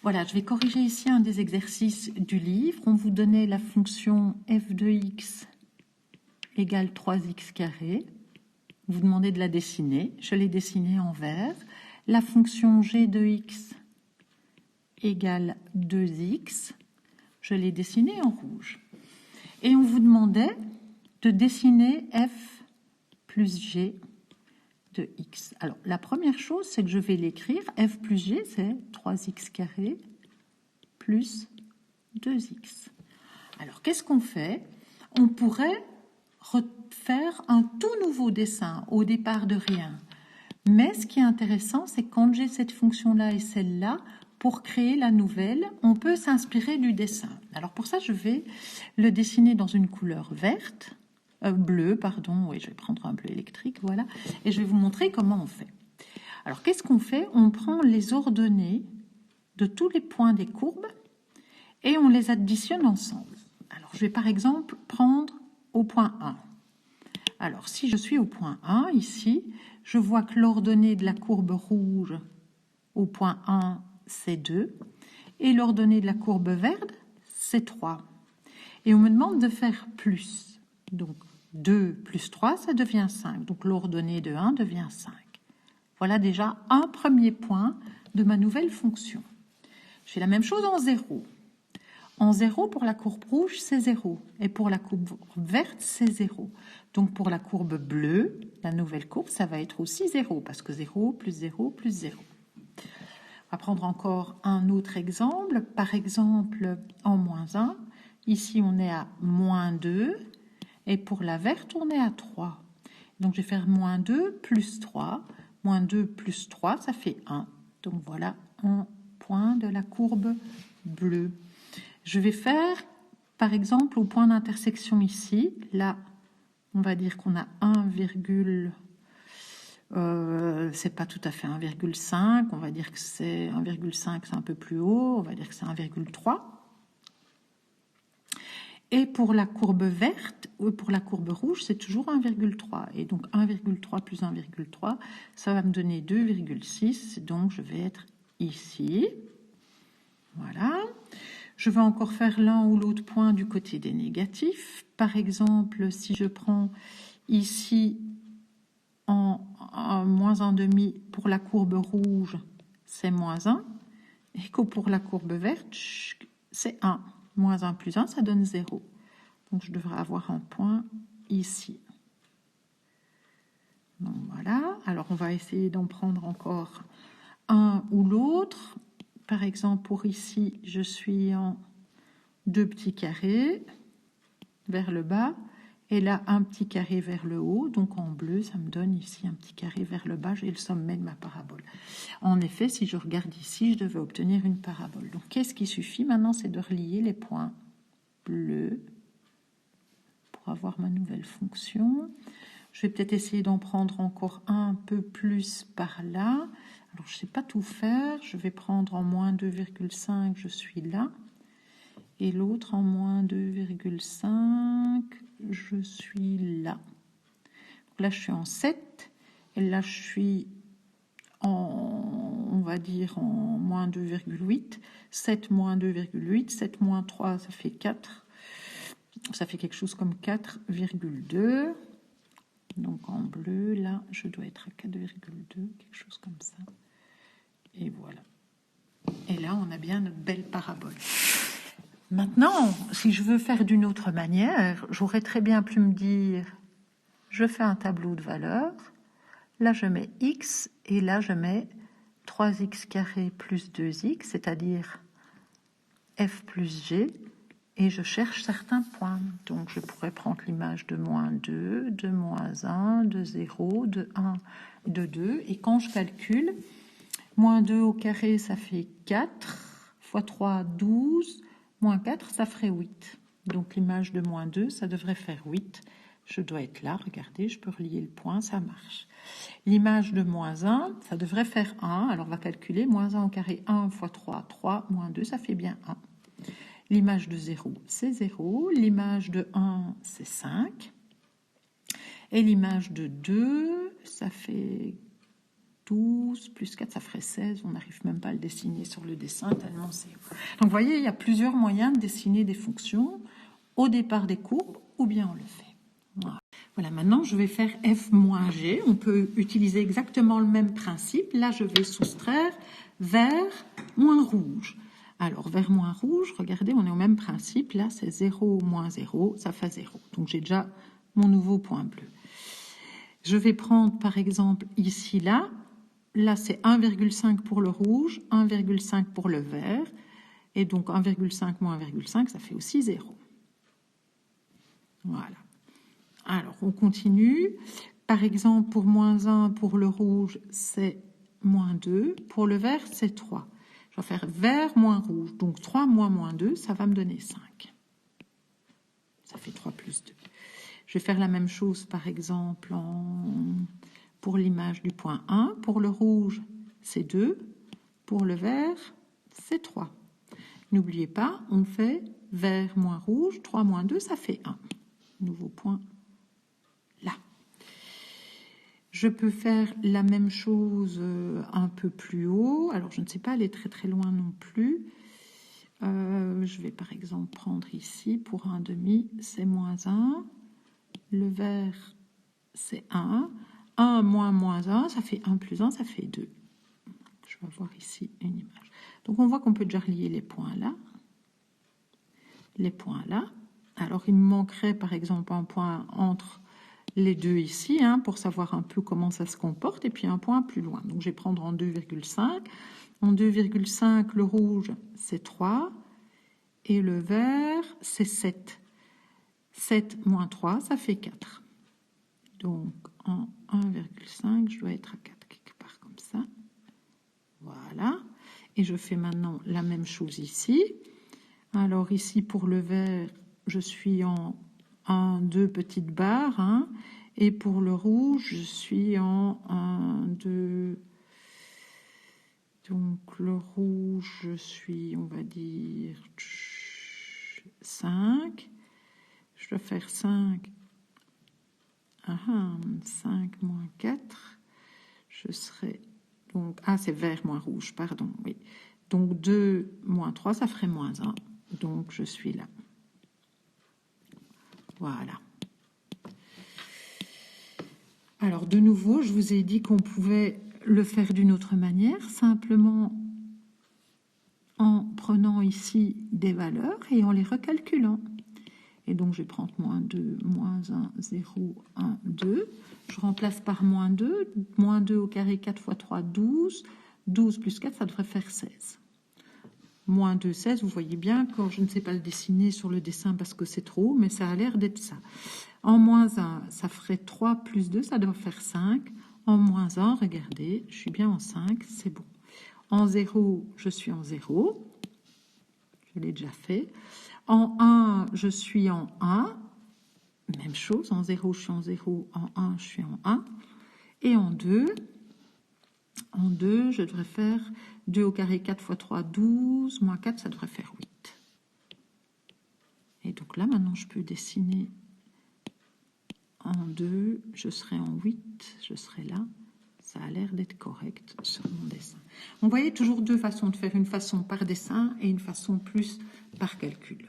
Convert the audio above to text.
Voilà, je vais corriger ici un des exercices du livre. On vous donnait la fonction f de x égale 3x carré. Vous demandez de la dessiner. Je l'ai dessinée en vert. La fonction g de x égale 2x. Je l'ai dessinée en rouge. Et on vous demandait de dessiner f plus g de x. Alors, la première chose, c'est que je vais l'écrire. F plus g, c'est 3x carré plus 2x. Alors, qu'est-ce qu'on fait? On pourrait refaire un tout nouveau dessin au départ de rien. Mais ce qui est intéressant, c'est que quand j'ai cette fonction-là et celle-là, pour créer la nouvelle, on peut s'inspirer du dessin. Alors pour ça, je vais le dessiner dans une couleur verte, bleu, pardon, oui, je vais prendre un bleu électrique, voilà, et je vais vous montrer comment on fait. Alors qu'est-ce qu'on fait? On prend les ordonnées de tous les points des courbes et on les additionne ensemble. Alors je vais par exemple prendre au point 1. Alors si je suis au point 1, ici, je vois que l'ordonnée de la courbe rouge au point 1, c'est 2, et l'ordonnée de la courbe verte, c'est 3. Et on me demande de faire plus. Donc 2 plus 3, ça devient 5. Donc l'ordonnée de 1 devient 5. Voilà déjà un premier point de ma nouvelle fonction. Je fais la même chose en 0. En 0, pour la courbe rouge, c'est 0. Et pour la courbe verte, c'est 0. Donc pour la courbe bleue, la nouvelle courbe, ça va être aussi 0, parce que 0 plus 0 plus 0. On va prendre encore un autre exemple. Par exemple, en moins 1, ici on est à moins 2, et pour la verte, on est à 3. Donc je vais faire moins 2 plus 3. Moins 2 plus 3, ça fait 1. Donc voilà un point de la courbe bleue. Je vais faire, par exemple, au point d'intersection ici, là, on va dire qu'on a 1, c'est pas tout à fait 1,5, on va dire que c'est 1,5, c'est un peu plus haut, on va dire que c'est 1,3. Et pour la courbe verte, ou pour la courbe rouge, c'est toujours 1,3. Et donc 1,3 plus 1,3, ça va me donner 2,6. Donc je vais être ici. Voilà. Je vais encore faire l'un ou l'autre point du côté des négatifs. Par exemple, si je prends ici en moins 1,5 pour la courbe rouge, c'est moins 1. Et que pour la courbe verte, c'est 1. Moins 1 plus 1, ça donne 0. Donc je devrais avoir un point ici. Donc voilà. Alors on va essayer d'en prendre encore un ou l'autre. Par exemple, pour ici, je suis en 2 petits carrés vers le bas. Et là, un petit carré vers le haut. Donc en bleu, ça me donne ici un petit carré vers le bas. J'ai le sommet de ma parabole. En effet, si je regarde ici, je devais obtenir une parabole. Donc qu'est-ce qui suffit maintenant? C'est de relier les points bleus pour avoir ma nouvelle fonction. Je vais peut-être essayer d'en prendre encore un peu plus par là. Alors, je ne sais pas tout faire. Je vais prendre en moins 2,5, je suis là. Et l'autre en moins 2,5, je suis là. Donc là, je suis en 7. Et là, je suis en, on va dire, en moins 2,8. 7 moins 2,8. 7 moins 3, ça fait 4. Ça fait quelque chose comme 4,2. Donc en bleu, là, je dois être à 4,2, quelque chose comme ça. Et voilà. Et là, on a bien notre belle parabole. Maintenant, si je veux faire d'une autre manière, j'aurais très bien pu me dire, je fais un tableau de valeurs. Là, je mets x et là, je mets 3x carré plus 2x, c'est-à-dire f plus g. Et je cherche certains points. Donc, je pourrais prendre l'image de moins 2, de moins 1, de 0, de 1, de 2. Et quand je calcule, moins 2 au carré, ça fait 4, fois 3, 12, moins 4, ça ferait 8. Donc, l'image de moins 2, ça devrait faire 8. Je dois être là, regardez, je peux relier le point, ça marche. L'image de moins 1, ça devrait faire 1. Alors, on va calculer, moins 1 au carré, 1 fois 3, 3, moins 2, ça fait bien 1. L'image de 0, c'est 0. L'image de 1, c'est 5. Et l'image de 2, ça fait 12, plus 4, ça ferait 16. On n'arrive même pas à le dessiner sur le dessin, tellement c'est... Donc, vous voyez, il y a plusieurs moyens de dessiner des fonctions au départ des courbes, ou bien on le fait. Voilà, maintenant, je vais faire f-g. On peut utiliser exactement le même principe. Là, je vais soustraire vert moins rouge. Alors, vert moins rouge, regardez, on est au même principe. Là, c'est 0 moins 0, ça fait 0. Donc, j'ai déjà mon nouveau point bleu. Je vais prendre, par exemple, ici, là. Là, c'est 1,5 pour le rouge, 1,5 pour le vert. Et donc, 1,5 moins 1,5, ça fait aussi 0. Voilà. Alors, on continue. Par exemple, pour moins 1, pour le rouge, c'est moins 2. Pour le vert, c'est 3. Je vais faire vert moins rouge. Donc, 3 moins 2, ça va me donner 5. Ça fait 3 plus 2. Je vais faire la même chose, par exemple, pour l'image du point 1. Pour le rouge, c'est 2. Pour le vert, c'est 3. N'oubliez pas, on fait vert moins rouge. 3 moins 2, ça fait 1. Nouveau point. Là. Je peux faire la même chose un peu plus haut. Alors, je ne sais pas aller très très loin non plus. Je vais par exemple prendre ici, pour un demi, c'est moins 1. Le vert, c'est 1. 1 moins 1, ça fait 1 plus 1, ça fait 2. Je vais avoir ici une image. Donc, on voit qu'on peut déjà relier les points là. Les points là. Alors, il me manquerait par exemple un point entre les deux ici, pour savoir un peu comment ça se comporte, et puis un point plus loin. Donc, je vais prendre en 2,5. En 2,5, le rouge, c'est 3, et le vert, c'est 7. 7 moins 3, ça fait 4. Donc, en 1,5, je dois être à 4, quelque part comme ça. Voilà. Et je fais maintenant la même chose ici. Alors, ici, pour le vert, je suis en 1, 2 petites barres, et pour le rouge, je suis en 1, 2. Donc, le rouge, je suis, on va dire, 5. Je dois faire 5. 5 moins 4. Je serai... Donc, c'est vert moins rouge, pardon, oui. Donc, 2 moins 3, ça ferait moins 1. Donc, je suis là. Voilà. Alors, de nouveau, je vous ai dit qu'on pouvait le faire d'une autre manière, simplement en prenant ici des valeurs et en les recalculant. Et donc, je vais prendre moins 2, moins 1, 0, 1, 2. Je remplace par moins 2. Moins 2 au carré, 4 fois 3, 12. 12 plus 4, ça devrait faire 16. Moins 2, 16, vous voyez bien, quand je ne sais pas le dessiner sur le dessin parce que c'est trop, mais ça a l'air d'être ça. En moins 1, ça ferait 3 plus 2, ça doit faire 5. En moins 1, regardez, je suis bien en 5, c'est bon. En 0, je suis en 0. Je l'ai déjà fait. En 1, je suis en 1. Même chose, en 0, je suis en 0. En 1, je suis en 1. Et en 2, je devrais faire 2 au carré, 4 fois 3, 12. Moins 4, ça devrait faire 8. Et donc là, maintenant, je peux dessiner en 2. Je serai en 8. Je serai là. Ça a l'air d'être correct sur mon dessin. Vous voyez toujours deux façons de faire, une façon par dessin et une façon plus par calcul.